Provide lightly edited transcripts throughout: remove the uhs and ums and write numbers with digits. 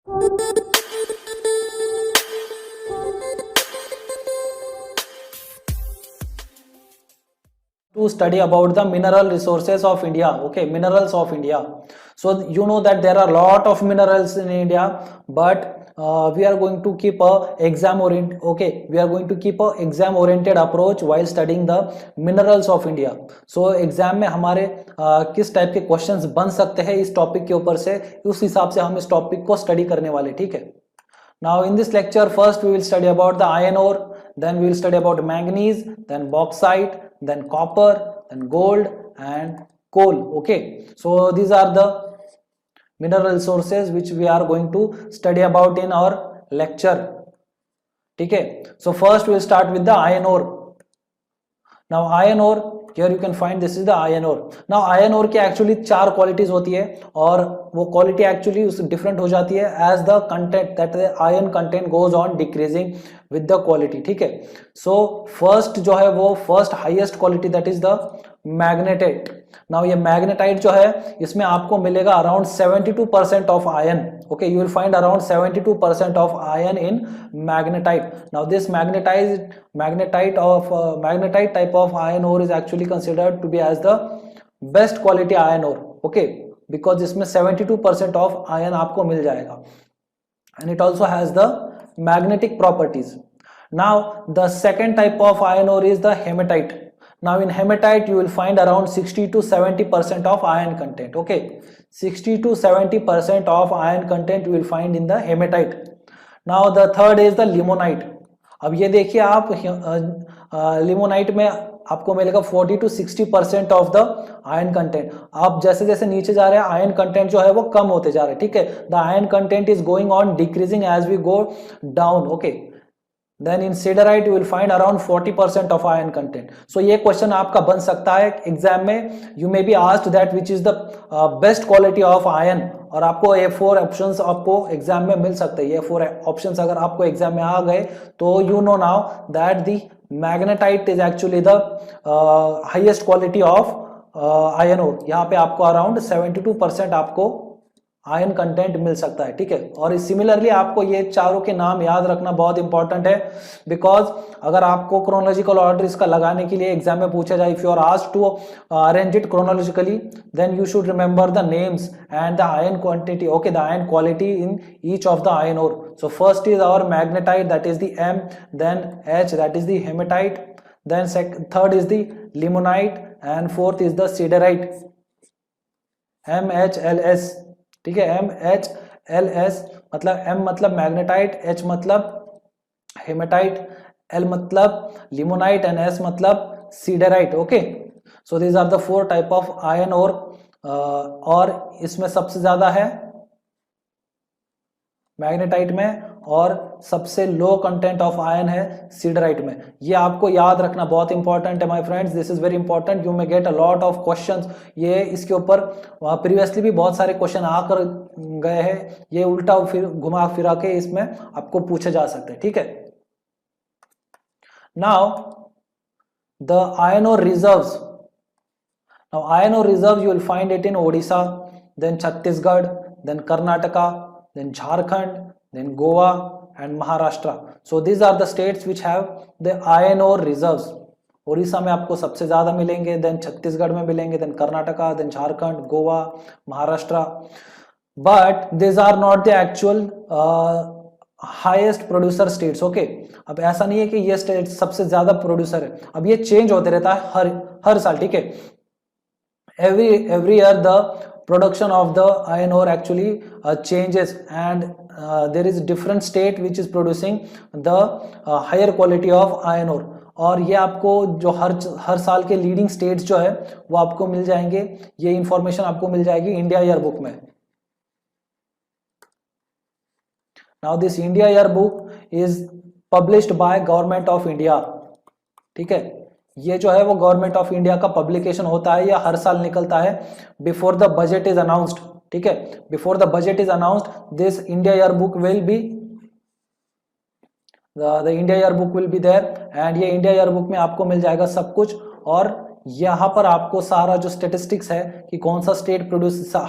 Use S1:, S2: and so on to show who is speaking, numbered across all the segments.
S1: To study about the mineral resources of India. Okay, minerals of India. So you know that there are a lot of minerals in India, but we are going to keep a exam oriented. Okay, we are going to keep a exam oriented approach while studying the minerals of India. So exam में हमारे किस type के questions बन सकते हैं इस topic के ऊपर से, उस हिसाब से हम इस टॉपिक को स्टडी करने वाले, ठीक है. Now in this lecture, first we will study about the iron ore, then we will study about manganese, then bauxite, then copper, then gold and coal. Okay, so these are the mineral resources which we are going to study about in our lecture. Okay, so first we will start with the iron ore. Now iron ore, here you can find this is the iron ore. Now iron ore की actually 4 qualities होती है और वो quality actually उस different हो जाती है as the content, that the iron content goes on decreasing with the quality, ठीक है. So first जो है वो first highest quality, that is the magnetite. Now ये magnetite जो है इसमें आपको मिलेगा around 72% of iron. Okay, you will find around 72% of iron in magnetite. Now this magnetite type of iron ore is actually considered to be as the best quality iron ore. Okay, because इसमें 72% of iron आपको मिल जाएगा and it also has the magnetic properties. Now the second type of iron ore is the hematite. Now in hematite you will find around 60 to 70% of iron content. Okay, 60 to 70% of iron content you will find in the hematite. Now the third is the limonite. अब ये देखिए आप limonite में आपको मिलेगा 40 to 60% of the iron content. आप जैसे जैसे नीचे जा रहे हैं आयरन कंटेंट जो है वो कम होते जा रहे हैं, ठीक है. The iron content is going on decreasing as we go down. Okay, then in siderite you will find around 40% of iron content. So ये क्वेश्चन आपका बन सकता है एग्जाम में. You may be asked that which is the best quality of iron, और आपको ये 4 options आपको एग्जाम में मिल सकते हैं. ये 4 ऑप्शंस अगर आपको एग्जाम में आ गए तो you know now that the magnetite is actually the highest quality of iron ore. यहाँ पे आपको around 72% आपको आयन कंटेंट मिल सकता है, ठीक है. और सिमिलरली आपको ये चारों के नाम याद रखना बहुत इंपॉर्टेंट है, बिकॉज अगर आपको क्रोनोलॉजिकल ऑर्डर इसका लगाने के लिए एग्जाम में पूछा जाए, if you are asked to arrange it chronologically, then you should remember the names and the iron quantity. Okay, the iron quality in each of the iron ore. So first is our magnetite, that is the M, then H, that is the hematite, then third is the limonite and fourth is the siderite. MHLS, ठीक है. MHLS मतलब M मतलब magnetite, H मतलब hematite, L मतलब limonite and S मतलब siderite. Okay, so these are the 4 type of iron ore. और इसमें सबसे ज्यादा है मैग्नेटाइट में और सबसे लो कंटेंट ऑफ आयन है सीडराइट में. ये आपको याद रखना बहुत इंपॉर्टेंट है my friends. This is very important. You may get a lot of questions. ये इसके ऊपर प्रीवियसली भी बहुत सारे क्वेश्चन आकर गए हैं. ये उल्टा फिर घुमा फिरा के इसमें आपको पूछे जा सकते हैं, ठीक है. Now the iron ore reserves. Now iron ore reserve you will find it in Odisha, then Chhattisgarh, then Karnataka, then Jharkhand, then Goa and Maharashtra. So these are the states which have the iron ore reserves. Orissa में आपको सबसे ज्यादा मिलेंगे, then Chhattisgarh में मिलेंगे, then Karnataka, then Jharkhand, Goa, Maharashtra. But this are not the actual highest producer states. Okay, अब ऐसा नहीं है कि ये स्टेट सबसे ज्यादा प्रोड्यूसर है. अब ये चेंज होते रहता है हर साल, ठीक है. every year the production of the iron ore actually changes, and there is different state which is producing the higher quality of iron ore. और ये आपको जो हर साल के लीडिंग स्टेट्स जो है वो आपको मिल जाएंगे. ये इंफॉर्मेशन आपको मिल जाएगी इंडिया ईयर बुक में. Now this India year book is published by government of India, ठीक है. ये जो है वो गवर्नमेंट ऑफ इंडिया का पब्लिकेशन होता है, या हर साल निकलता है before the budget is announced, ठीक है. Before the budget is announced this India year book will be the India year book will be there, and ये इंडिया ईयर बुक में आपको मिल जाएगा सब कुछ. और यहाँ पर आपको सारा जो स्टेटिस्टिक्स है कि कौन सा स्टेट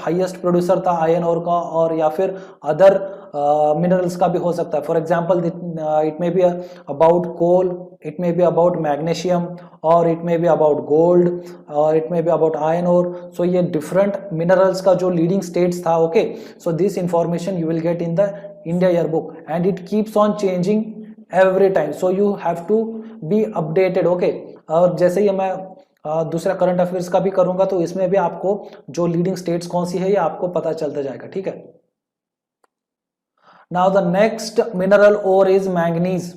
S1: हाईएस्ट प्रोड्यूसर था आयरन ओर का, और या फिर अदर मिनरल्स का भी हो सकता है. For example it may be about coal, it may be about magnesium, और it may be about gold, और it may be about iron ore. So ये डिफरेंट मिनरल्स का जो लीडिंग स्टेट्स था. Okay, so this information you will get in the India yearbook and it keeps on changing every time, so you have to be updated. Okay, और जैसे ही मैं दूसरा current affairs का भी करूंगा तो इसमें भी आपको जो लीडिंग स्टेट्स कौन सी है ये आपको पता चलता जाएगा. ठीक है. Now the next mineral ore is manganese.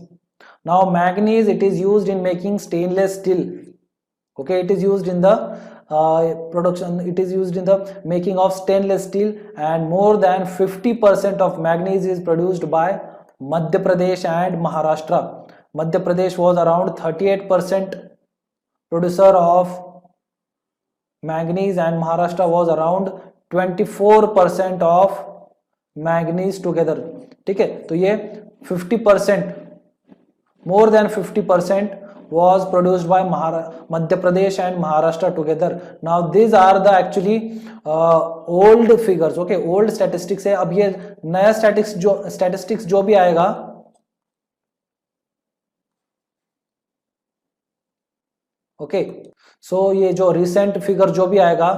S1: Now manganese it is used in making stainless steel. Okay, it is used in the production, it is used in the making of stainless steel, and more than 50% of manganese is produced by Madhya Pradesh and Maharashtra. Madhya Pradesh was around 38% producer of manganese and Maharashtra was around 24% of manganese together. ठीक है, तो ये 50%, more than 50% was produced by Madhya Pradesh and Maharashtra together. Now these are the actually old figures. Okay, old statistics है. अब ये नया statistics जो भी आएगा, okay, so ये जो recent figure जो भी आएगा,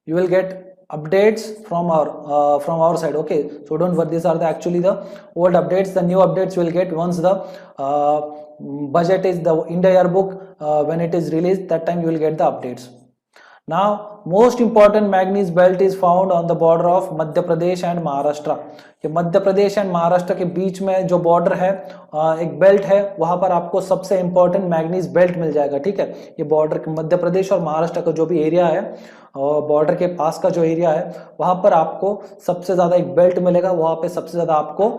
S1: you will get updates from our side. Okay, so don't worry, these are the actually the old updates. The new updates you will get once the budget is the India yearbook when it is released, that time you will get the updates. Now most important manganese belt is found on the border of Madhya Pradesh and Maharashtra. ये मध्य Pradesh and Maharashtra के बीच में जो border है, एक belt है, वहां पर आपको सबसे इंपॉर्टेंट मैग्नीज बेल्ट मिल जाएगा. ठीक है, ये बॉर्डर मध्य प्रदेश और महाराष्ट्र का जो भी एरिया है, बॉर्डर के पास का जो एरिया है, वहां पर आपको सबसे ज्यादा एक बेल्ट मिलेगा, वहां पे सबसे ज्यादा आपको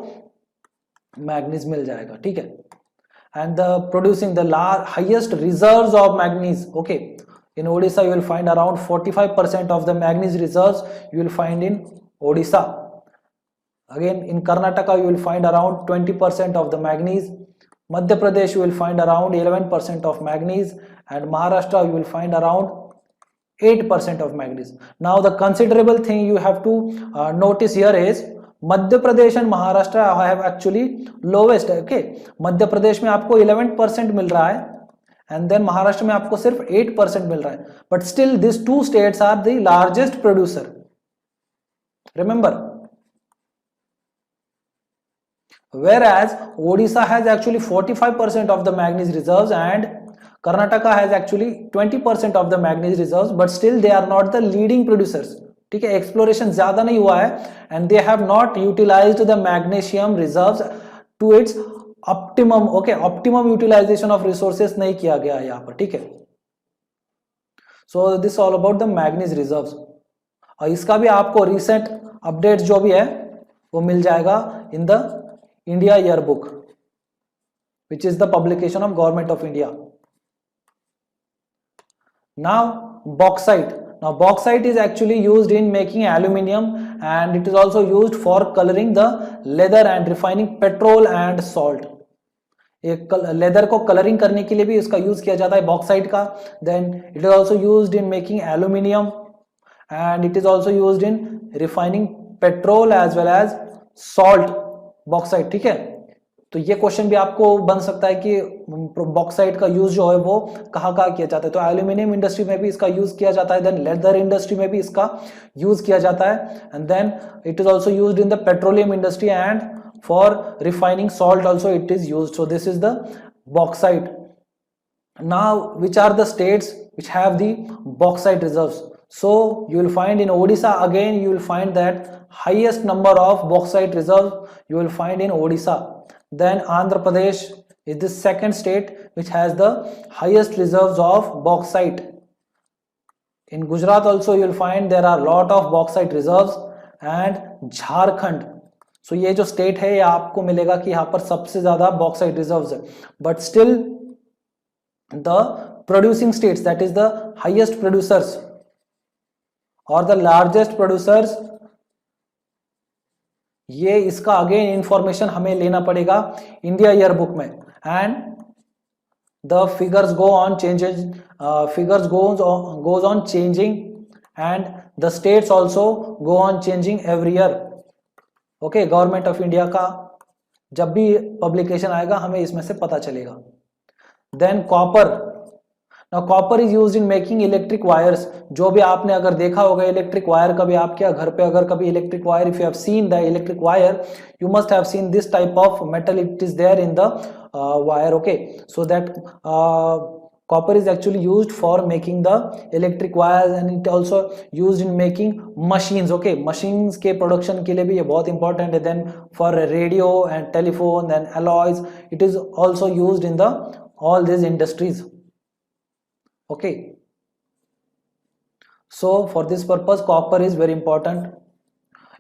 S1: मैग्नीज मिल जाएगा. ठीक है, and the producing the highest reserves of manganese. Okay, in Odisha you will find around 45% of the manganese reserves you will find in Odisha. Again in Karnataka you will find around 20% of the manganese. Madhya Pradesh you will find around 11% of manganese, and Maharashtra you will find around 8% of manganese. Now the considerable thing you have to notice here is Madhya Pradesh and Maharashtra have actually lowest. Okay, Madhya Pradesh में आपको 11% मिल रहा है and then Maharashtra में आपको सिर्फ 8% मिल रहा है, but still this two states are the largest producer. Remember, whereas Odisha has actually 45% of the manganese reserves and Karnataka has actually 20% of the manganese reserves, but still they are not the leading producers. ठीक है, exploration ज्यादा नहीं हुआ है and they have not utilized the magnesium reserves to its optimum. Okay, optimum utilization of resources नहीं किया गया है यहाँ पर. ठीक है, so this all about the manganese reserves. और इसका भी आपको रिसेंट अपडेट जो भी है वो मिल जाएगा इन the India yearbook, which is the publication of government of India. Now bauxite. Now bauxite is actually used in making aluminium and it is also used for coloring the leather and refining petrol and salt. एक leather को colouring करने के लिए भी इसका use किया जाता है बॉक्साइट का. Then it is also used in making aluminium and it is also used in refining petrol as well as salt. Bauxite. ठीक है, तो ये क्वेश्चन भी आपको बन सकता है कि बॉक्साइट का यूज जो है वो कहाँ कहाँ किया जाता है. तो एल्यूमिनियम इंडस्ट्री में भी इसका यूज किया जाता है, देन लेदर इंडस्ट्री में भी इसका यूज किया जाता है, and then it is also used in the petroleum industry and for refining salt also it is used. So this is the bauxite. Now which are the states which have the bauxite reserves? So you will find in Odisha, again you will find that highest number of bauxite reserves you will find in Odisha. Then Andhra Pradesh is the second state which has the highest reserves of bauxite. In Gujarat also you will find there are lot of bauxite reserves and Jharkhand. So ये जो state है ये आपको मिलेगा कि यहाँ पर सबसे ज्यादा bauxite reserves है, but still the producing states, that is the highest producers और द लार्जेस्ट प्रोड्यूसर्स, ये इसका अगेन इंफॉर्मेशन हमें लेना पड़ेगा इंडिया ईयरबुक में. And the figures go on changes, figures goes on changing and the states also go on changing every year. Okay, government of India का जब भी पब्लिकेशन आएगा हमें इसमें से पता चलेगा। Than copper, now copper is used in making electric wires. जो भी आपने अगर देखा होगा इलेक्ट्रिक वायर, कभी आपके घर पे अगर कभी electric wire, if you have seen the electric wire, you must have seen this type of metal, it is there in the wire, okay, so that copper is actually used for making the electric wires and it also used in making machines, okay, machines के production के लिए भी ये बहुत important है। then for radio and telephone and alloys it is also used in the all these industries, okay, so for this purpose copper is very important।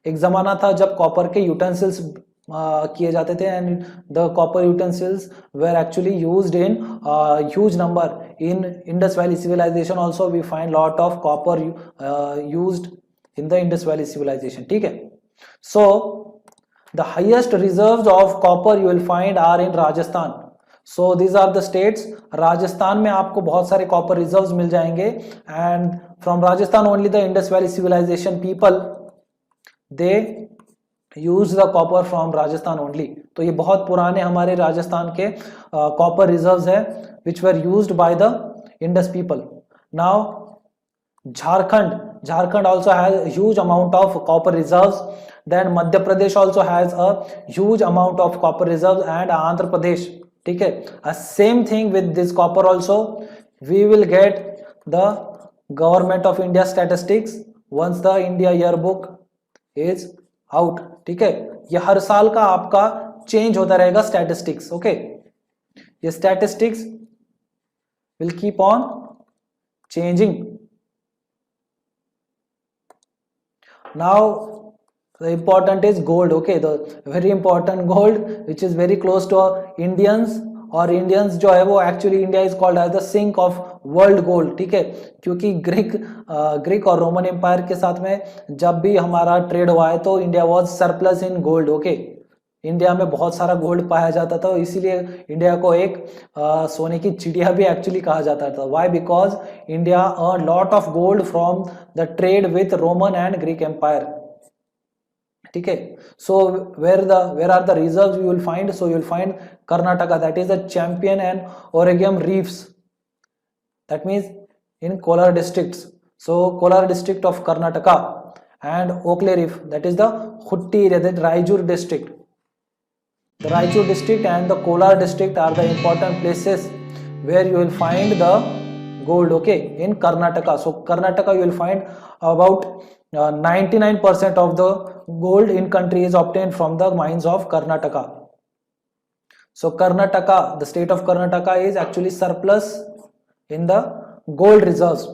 S1: एक जमाना था जब कॉपर के यूटेंसिल्स किए जाते थे and the copper utensils were actually used in huge number in Indus valley civilization also we find lot of copper used in the Indus valley civilization, ठीक है। So the highest reserves of copper you will find are in Rajasthan. So these are the states, Rajasthan में आपको बहुत सारे copper reserves मिल जाएंगे and from Rajasthan only the Indus valley civilization people they use the copper from Rajasthan only. तो ये बहुत पुराने हमारे राजस्थान के कॉपर रिजर्व्स है which were used by the Indus people. Now Jharkhand, Jharkhand also has a huge amount of copper reserves, then Madhya Pradesh also has a huge amount of copper reserves and Andhra Pradesh, ठीक है। same thing with this copper also, we will get the government of India statistics once the India yearbook is out, ठीक है। ये हर साल का आपका change होता रहेगा स्टैटिस्टिक्स, ओके, ये statistics will keep on changing. Now the important is gold, okay, the very important gold which is very close to Indians, और इंडियंस जो है वो actually India is called as the sink of world gold, ठीक है, क्योंकि Greek और Roman empire के साथ में जब भी हमारा ट्रेड हुआ है तो India was surplus in gold, okay, India में बहुत सारा गोल्ड पाया जाता था, इसीलिए इंडिया को एक सोने की चिड़िया भी एक्चुअली कहा जाता था। Why? Because India earn lot of gold from the trade with Roman and Greek empire, ठीक है। So where are the reserves you will find, so you will find Karnataka, that is the champion and Ooregum reefs, that means in Kolar districts, so Kolar district of Karnataka and Oakley reef, that is the Hutti area, that Raichur district. The Raichur district and the Kolar district are the important places where you will find the gold, okay, in Karnataka. So Karnataka you will find about 99% of the gold in country is obtained from the mines of Karnataka. So Karnataka, the state of Karnataka is actually surplus in the gold reserves.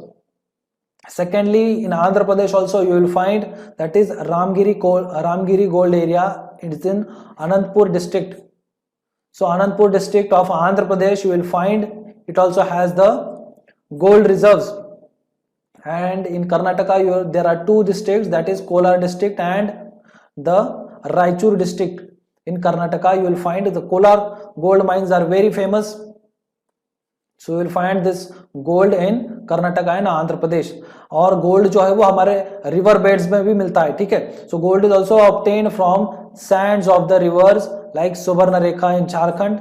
S1: Secondly, in Andhra Pradesh also you will find, that is Ramgiri gold area, it is in Anandpur district. So Anandpur district of Andhra Pradesh you will find it also has the gold reserves. And in Karnataka there are two districts, that is Kolar district and the Raichur district. In Karnataka you will find the Kolar gold mines are very famous, so you will find this gold in Karnataka and Andhra Pradesh. और gold जो है वो हमारे river beds में भी मिलता है, ठीक है। So gold is also obtain from Sands of the reverse like Subarnarekha in Jharkhand.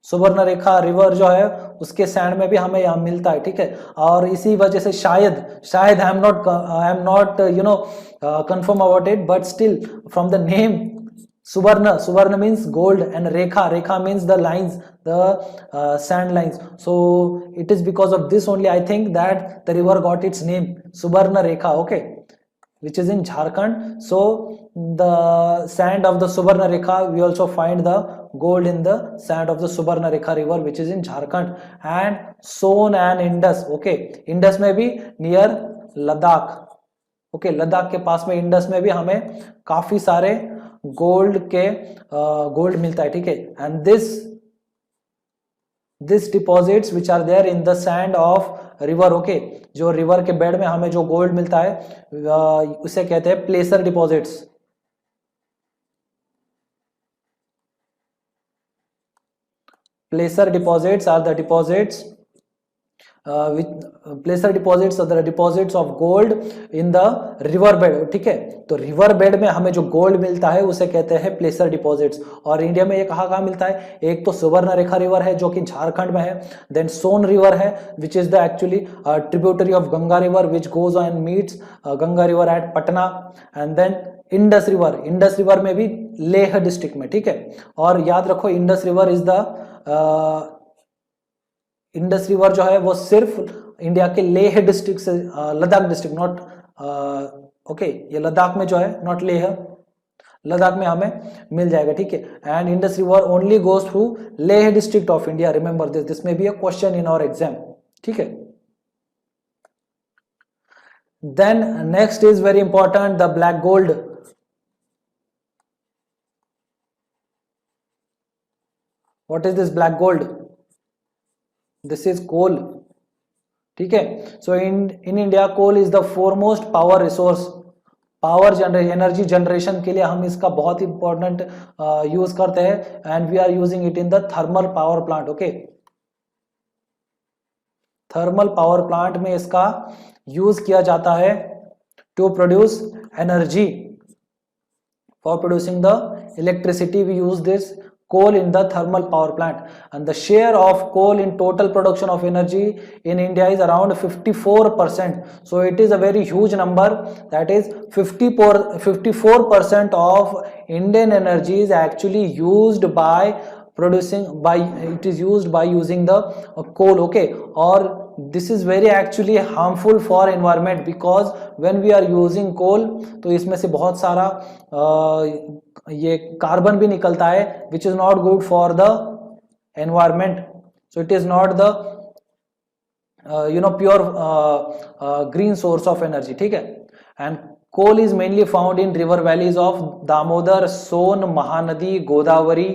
S1: Subarnarekha river जो है उसके सैंड में भी हमें यहाँ मिलता है, ठीक है। और इसी वजह से शायद I am not you know confirm about it, but still from the name Suvarna means gold and rekha means the lines, the sand lines. So it is because of this only I think that the river got its name, Suvarna Rekha, okay, which is in Jharkhand. So the sand of the Suvarna Rekha, we also find the gold in the sand of the Suvarna Rekha river which is in Jharkhand. And Son and Indus, okay, Indus में भी near Ladakh, okay, Ladakh के पास में Indus में भी हमें काफी सारे gold मिलता है, ठीक है। And this deposits which are there in the sand of river, okay, जो रिवर के बेड में हमें जो गोल्ड मिलता है उसे कहते हैं placer deposits. Placer deposits are the deposits placer deposits the deposits of gold in the river bed, ठीक है। तो रिवर बेड में हमें जो गोल्ड मिलता है उसे कहते हैं प्लेसर डिपॉजिट्स। और इंडिया में ये कहाँ मिलता है, एक तो सुवर्ण रेखा रिवर है जो कि झारखंड में है, देन सोन रिवर है which is the actually tributary of Ganga river which goes and meets Ganga river at Patna, and then Indus river में भी लेह डिस्ट्रिक्ट में, ठीक है। और याद रखो Indus river is the Indus river जो है वो सिर्फ इंडिया के लेह डिस्ट्रिक्ट से, लद्दाख डिस्ट्रिक्ट नॉट, ओके, ये लद्दाख में जो है, नॉट लेह, लद्दाख में हमें मिल जाएगा, ठीक है। And Indus river only goes through Leh district of India, remember this may be a question in our exam, ठीक है। Then next is very important, the black gold. What is this black gold? This is coal, ठीक है। So in India coal is the foremost power resource, power generation, energy generation के लिए हम इसका बहुत important use करते हैं, and we are using it in the thermal power plant, okay. Thermal power plant में इसका यूज किया जाता है to produce energy, for producing the electricity we use this coal in the thermal power plant, and the share of coal in total production of energy in India is around 54%. So it is a very huge number, that is 54% of Indian energy is actually used by producing by, it is used by using the coal, okay. और this is very actually harmful for environment because when we are using coal, तो इसमें से बहुत सारा ये carbon भी निकलता है which is not good for the environment, so it is not the pure green source of energy, ठीक है। and coal is mainly found in river valleys of Damodar, Son, Mahanadi, Godavari,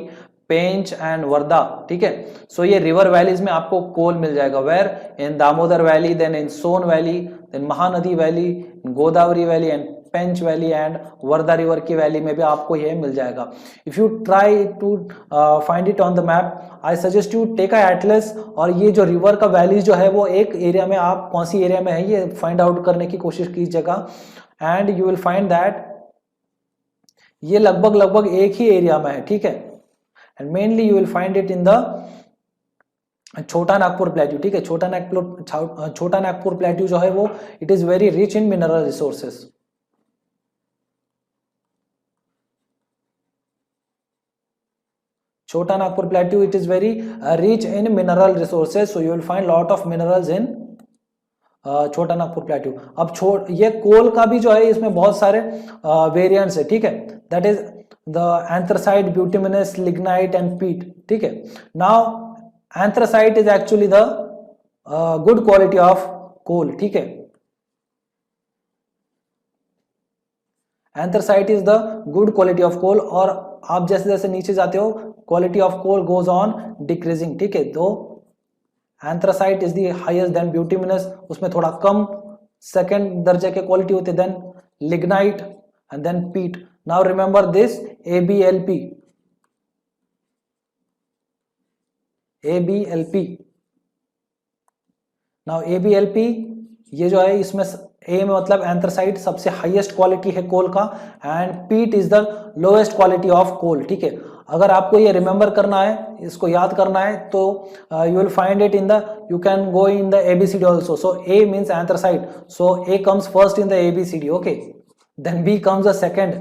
S1: Pench and Wardha, ठीक है। सो ये रिवर वैलीज में आपको कोल मिल जाएगा, where in Damodar valley, then in Son valley, then Mahanadi valley, Godavari valley and Pench valley and Wardha river की वैली में भी आपको ये मिल जाएगा। If you try to find it on the map, I suggest you take a atlas, और ये जो रिवर का वैली जो है वो एक एरिया में, आप कौन सी एरिया में है ये फाइंड आउट करने की कोशिश कीजिएगा, and you will find that ये लगभग एक ही एरिया में है, ठीक है। and mainly you will find it in the छोटा नागपुर प्लेट्यू, ठीक है। छोटा नागपुर प्लेट्यू जो है वो it is very rich in mineral resources. Chota Nagpur plateau it is very rich in mineral resources, so you will find lot of minerals in Chota Nagpur plateau. अब ये कोल का भी जो है इसमें बहुत सारे वेरिएंट्स है, ठीक है। That is the anthracite, bituminous, lignite and peat, ठीक है। Now anthracite is actually the good quality of coal, ठीक है। anthracite is the good quality of coal, और आप जैसे जैसे नीचे जाते हो quality of coal goes on decreasing, ठीक है। तो anthracite is the highest, then bituminous उसमें थोड़ा कम सेकेंड दर्जे के क्वालिटी होते, then lignite and then peat। Now remember this ABLP, ABLP। Now ABLP ये जो है इसमें A में मतलब एंथ्रासाइट सबसे हाईएस्ट क्वालिटी है कोल का, and peat is the lowest quality of coal, ठीक है। अगर आपको ये रिमेंबर करना है, इसको याद करना है, तो you will find it in the, you can go in the ABCD also. So A means anthracite, so A comes first in the ABCD, okay, then B comes the second,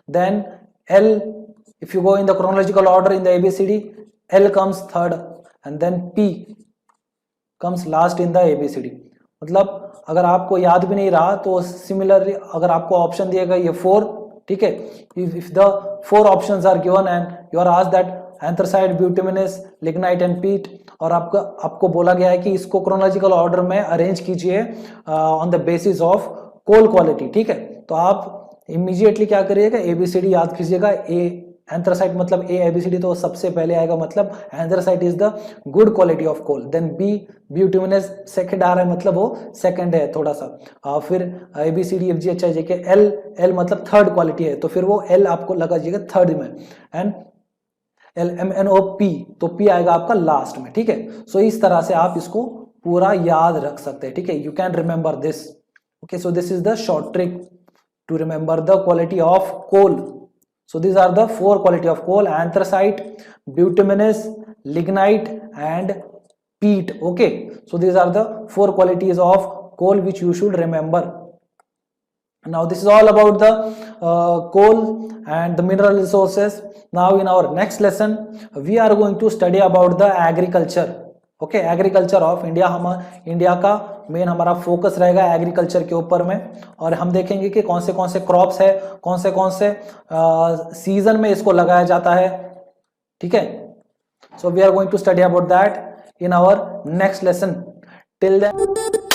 S1: then L, if you go in the chronological order in the ABCD, L comes third, and then P comes last in the ABCD। मतलब अगर आपको याद भी नहीं रहा तो similarly अगर आपको ऑप्शन दिया गया ये 4, ठीक है, if the 4 options are given and you are asked that anthracite, bituminous, lignite and peat, और आपको बोला गया है कि इसको क्रोनोलॉजिकल ऑर्डर में अरेंज कीजिए on the basis of coal quality, ठीक है। तो आप इमीडिएटली क्या करिएगा, ABCD याद कीजिएगा। ए एंथ्रासाइट मतलब A ABCD तो सबसे पहले आएगा, मतलब anthracite is the good quality of coal, then B bituminous second आ रहा है मतलब वो सेकंड है थोड़ा सा, फिर ABCD FG HI JK, L मतलब थर्ड क्वालिटी है, तो फिर वो L आपको लगाइएगा थर्ड में, एंड LMNO P, तो P आएगा आपका लास्ट में, ठीक है। सो इस तरह से आप इसको पूरा याद रख सकते हैं, ठीक है, you can remember this. Okay, so this is the short trick to remember the quality of coal. So these are the four quality of coal: anthracite, bituminous, lignite and peat. Okay, so these are the four qualities of coal which you should remember. Now this is all about the coal and the mineral resources. Now in our next lesson we are going to study about the agriculture. Okay, agriculture of India. हम India का main हमारा focus रहेगा agriculture के ऊपर में, और हम देखेंगे कि कौन से क्रॉप्स है, कौन से सीजन में इसको लगाया जाता है, ठीक है। So we are going to study about that in our next lesson. Till then